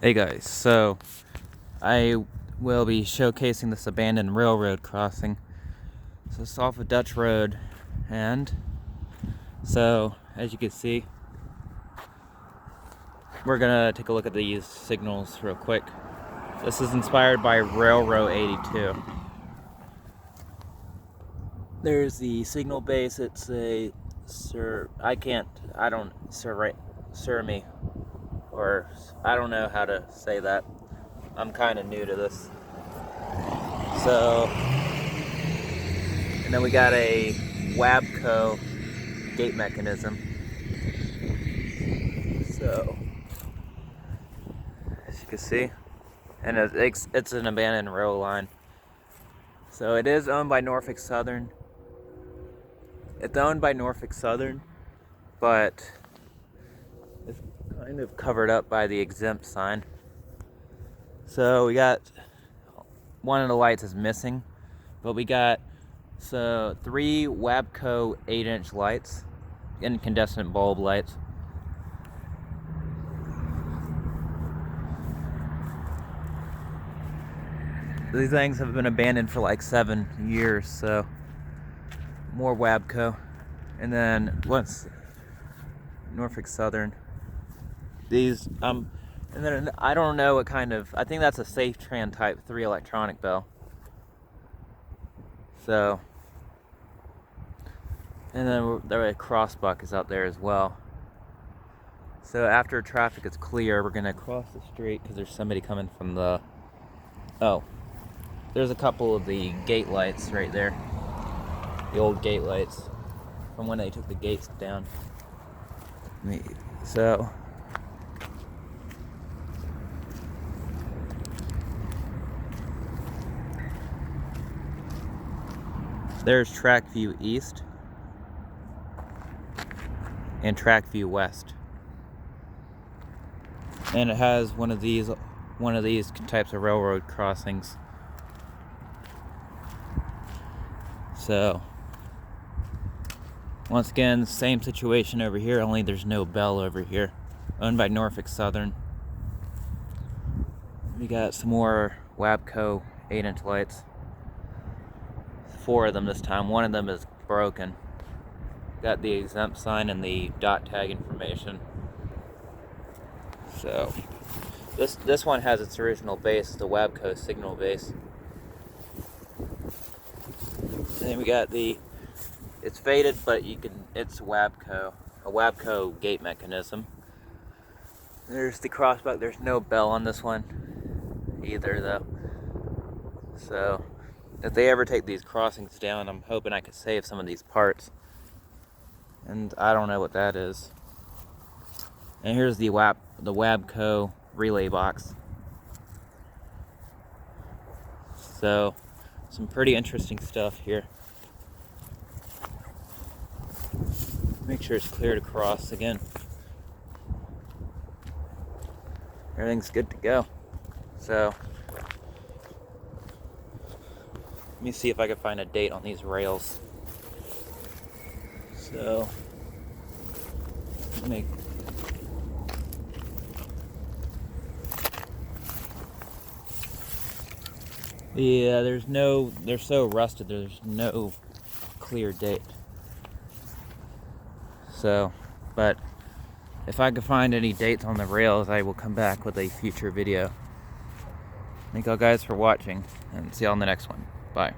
Hey guys, so I will be showcasing this abandoned railroad crossing. So it's off of Dutch Road, and so as you can see, we're gonna take a look at these signals real quick. This is inspired by Railroad 82. There's the signal base. It's a sir me, or I don't know how to say that. I'm kind of new to this. So, and then we got a Wabco gate mechanism. So, as you can see, and it's an abandoned rail line. So it is owned by Norfolk Southern. It's owned by Norfolk Southern, but it's kind of covered up by the exempt sign. So we got one of the lights is missing, but we got three Wabco 8-inch lights, incandescent bulb lights. These things have been abandoned for like 7 years, so more Wabco. And then once Norfolk Southern, these and then I don't know what kind of, I think that's a SafeTran Type 3 electronic bell. So, and then the crossbuck is out there as well. So after traffic is clear, we're gonna cross the street because there's somebody coming from the, there's a couple of the gate lights right there. The old gate lights from when they took the gates down. So, there's Trackview East and Trackview West. And it has one of these types of railroad crossings. So, once again, same situation over here, only there's no bell over here. Owned by Norfolk Southern. We got some more Wabco 8-inch lights. 4 of them this time. One of them is broken. Got the exempt sign and the dot tag information. So, this one has its original base, the Wabco signal base. And then we got it's faded, but it's Wabco, a Wabco gate mechanism. There's the crossbuck. There's no bell on this one either, though. So, if they ever take these crossings down, I'm hoping I could save some of these parts. And I don't know what that is. And here's the Wabco relay box. So, some pretty interesting stuff here. Make sure it's clear to cross again. Everything's good to go. So, let me see if I can find a date on these rails. So, yeah, they're so rusted, there's no clear date. So, but if I can find any dates on the rails, I will come back with a future video. Thank y'all guys for watching, and see y'all in the next one. Bye.